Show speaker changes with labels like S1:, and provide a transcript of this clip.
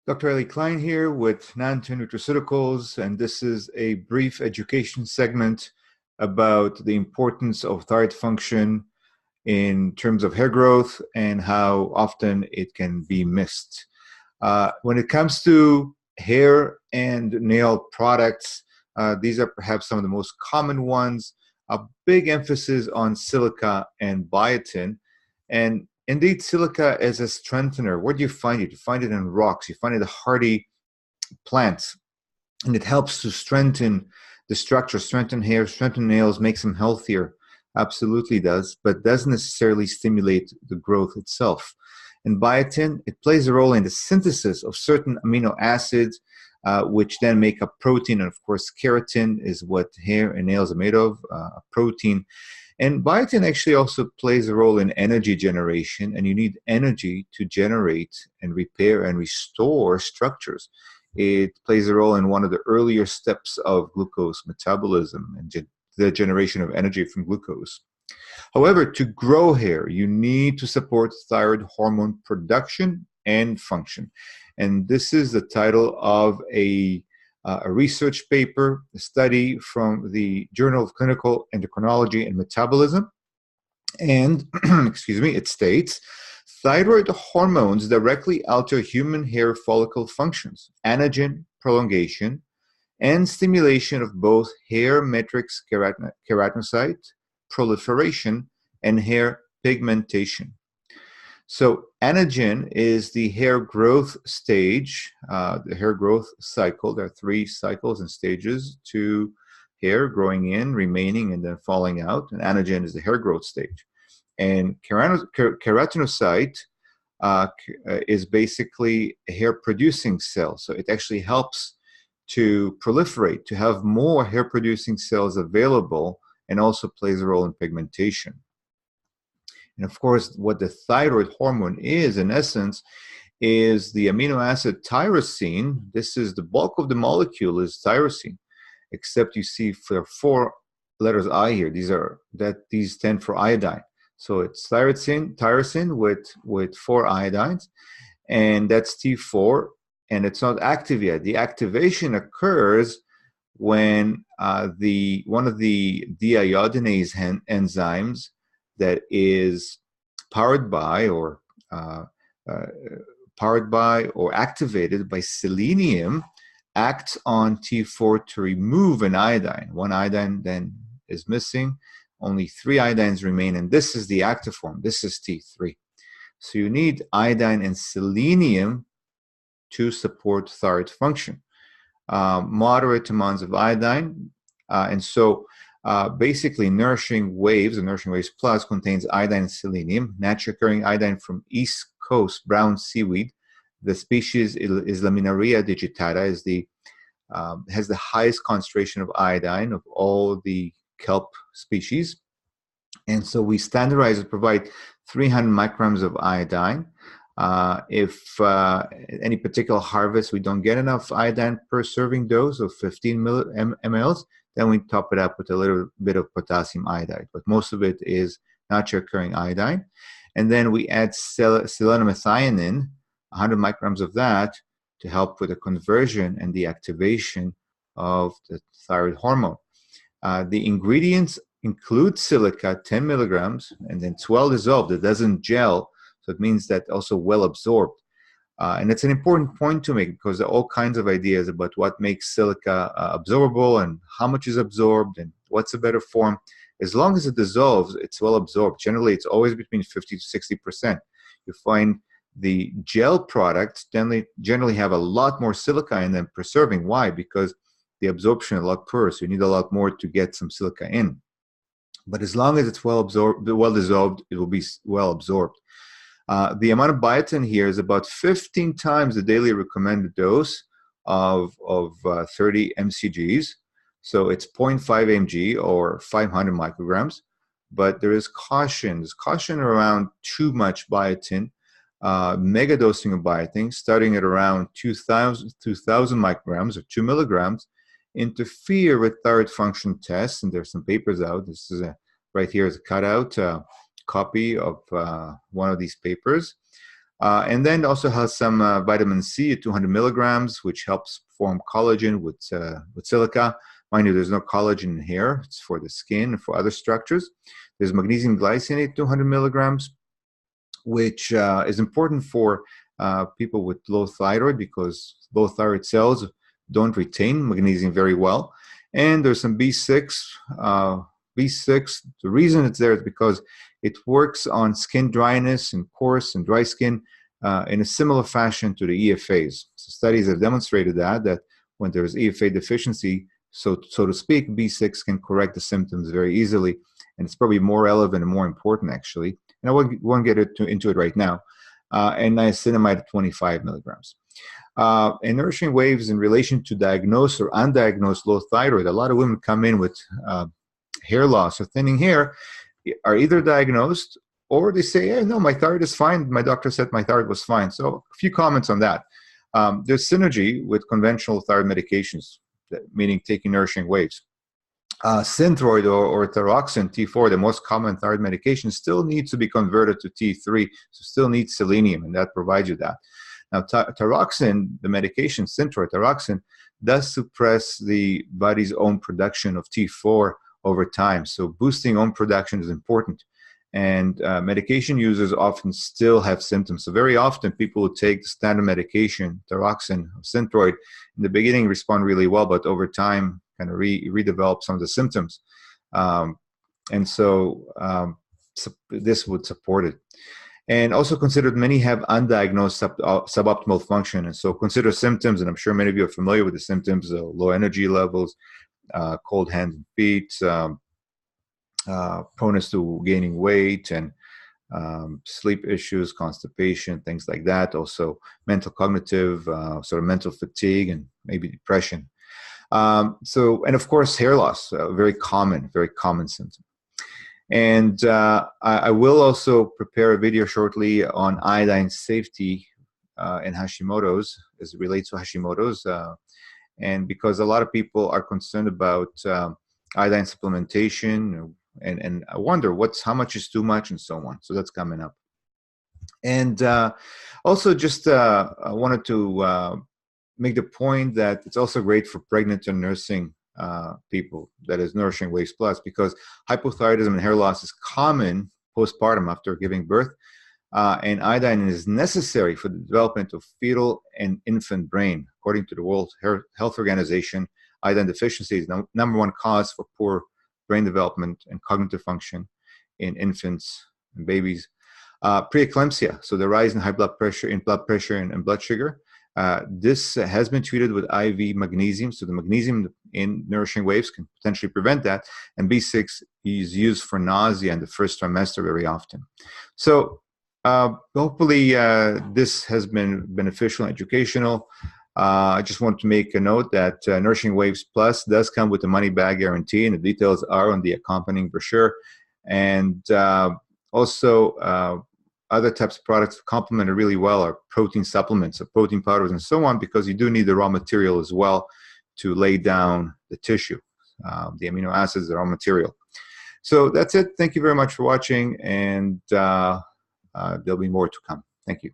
S1: Dr. Ellie Klein here with Nanto Nutraceuticals, and this is a brief education segment about the importance of thyroid function in terms of hair growth and how often it can be missed. When it comes to hair and nail products, these are perhaps some of the most common ones. A big emphasis on silica and biotin. And indeed, silica as a strengthener, where do you find it? You find it in rocks, you find it in hardy plants, and it helps to strengthen the structure, strengthen hair, strengthen nails, makes them healthier. Absolutely does, but doesn't necessarily stimulate the growth itself. And biotin, it plays a role in the synthesis of certain amino acids, which then make up protein. And of course, keratin is what hair and nails are made of, protein. And biotin actually also plays a role in energy generation, and you need energy to generate and repair and restore structures. It plays a role in one of the earlier steps of glucose metabolism and the generation of energy from glucose. However, to grow hair, you need to support thyroid hormone production and function. And this is the title of a research paper, a study from the Journal of Clinical Endocrinology and Metabolism. And, excuse me, it states, thyroid hormones directly alter human hair follicle functions, anagen prolongation, and stimulation of both hair matrix keratinocyte proliferation and hair pigmentation. So anagen is the hair growth stage, the hair growth cycle. There are 3 cycles and stages to hair growing in, remaining, and then falling out. And anagen is the hair growth stage. And keratinocyte is basically a hair-producing cell. So it actually helps to proliferate, to have more hair-producing cells available, and also plays a role in pigmentation. And of course, what the thyroid hormone is, in essence, is the amino acid tyrosine. This is the bulk of the molecule is tyrosine, except you see for 4 letters I here. These stand for iodine. So it's tyrosine with 4 iodines, and that's T4, and it's not active yet. The activation occurs when one of the deiodinase enzymes that is powered by or activated by selenium acts on T4 to remove an iodine. 1 iodine then is missing. Only 3 iodines remain, and this is the active form. This is T3. So you need iodine and selenium to support thyroid function. Moderate amounts of iodine, and so basically Nourishing Waves Plus contains iodine and selenium, naturally occurring iodine from East Coast brown seaweed. The species is Laminaria digitata, has the highest concentration of iodine of all the kelp species. And so we standardize and provide 300 micrograms of iodine. If any particular harvest we don't get enough iodine per serving dose of 15 mLs, then we top it up with a little bit of potassium iodide. But most of it is naturally occurring iodine. And then we add selenomethionine, 100 micrograms of that, to help with the conversion and the activation of the thyroid hormone. The ingredients include silica, 10 milligrams, and then it's well dissolved. It doesn't gel. So it means that also well absorbed. And it's an important point to make because there are all kinds of ideas about what makes silica absorbable and how much is absorbed and what's a better form. As long as it dissolves, it's well absorbed. Generally, it's always between 50 to 60%. You find the gel products generally have a lot more silica in them per serving. Why? Because the absorption is a lot poorer, so you need a lot more to get some silica in. But as long as it's well dissolved, it will be well absorbed. The amount of biotin here is about 15 times the daily recommended dose of 30 mcgs. So it's 0.5 mg or 500 micrograms. But there is caution. There's caution around too much biotin. Mega dosing of biotin, starting at around 2,000 micrograms or 2 milligrams, interfere with thyroid function tests. And there's some papers out. This is right here is a cutout copy of one of these papers. And then also has some vitamin C at 200 milligrams, which helps form collagen with silica. Mind you, there's no collagen in hair. It's for the skin and for other structures. There's magnesium glycinate, 200 milligrams, which is important for people with low thyroid, because low thyroid cells don't retain magnesium very well. And there's some B6. B6, the reason it's there is because it works on skin dryness and coarse and dry skin in a similar fashion to the EFAs. So studies have demonstrated that when there's EFA deficiency, so to speak, B6 can correct the symptoms very easily, and it's probably more relevant and more important, actually. And I won't get into it right now. And niacinamide at 25 milligrams. And nourishing waves in relation to diagnosed or undiagnosed low thyroid, a lot of women come in with hair loss or thinning hair, are either diagnosed or they say, hey, no, my thyroid is fine. My doctor said my thyroid was fine. So a few comments on that. There's synergy with conventional thyroid medications, meaning taking nourishing waves. Synthroid or Thyroxin, T4, the most common thyroid medication, still needs to be converted to T3, so still needs selenium, and that provides you that. Now, Thyroxin, the medication, Synthroid, Thyroxin, does suppress the body's own production of T4 over time, so boosting own production is important. And medication users often still have symptoms. So very often people who take the standard medication, Thyroxin, Synthroid, in the beginning respond really well, but over time kind of redevelop some of the symptoms. And so this would support it. And also considered many have undiagnosed suboptimal function. And so consider symptoms, and I'm sure many of you are familiar with the symptoms, low energy levels, cold hands and feet, proneness to gaining weight, and sleep issues, constipation, things like that. Also mental cognitive, sort of mental fatigue, and maybe depression. And of course, hair loss, very common symptom. And I will also prepare a video shortly on iodine safety in Hashimoto's, as it relates to Hashimoto's. And because a lot of people are concerned about iodine supplementation, and I wonder how much is too much and so on. So that's coming up. And also just I wanted to make the point that it's also great for pregnant and nursing people, that is Nourishing Waves Plus, because hypothyroidism and hair loss is common postpartum after giving birth, and iodine is necessary for the development of fetal and infant brain. According to the World Health Organization, iodine deficiency is the #1 cause for poor brain development and cognitive function in infants and babies. Preeclampsia, so the rise in blood pressure and blood sugar. This has been treated with IV magnesium, so the magnesium in Nourishing Waves can potentially prevent that, and B6 is used for nausea in the first trimester very often. So hopefully this has been beneficial and educational. I just want to make a note that Nourishing Waves Plus does come with a money-back guarantee, and the details are on the accompanying brochure. And also, other types of products complement it really well are protein supplements, protein powders, and so on, because you do need the raw material as well to lay down the tissue, the amino acids, the raw material. So that's it. Thank you very much for watching, and there'll be more to come. Thank you.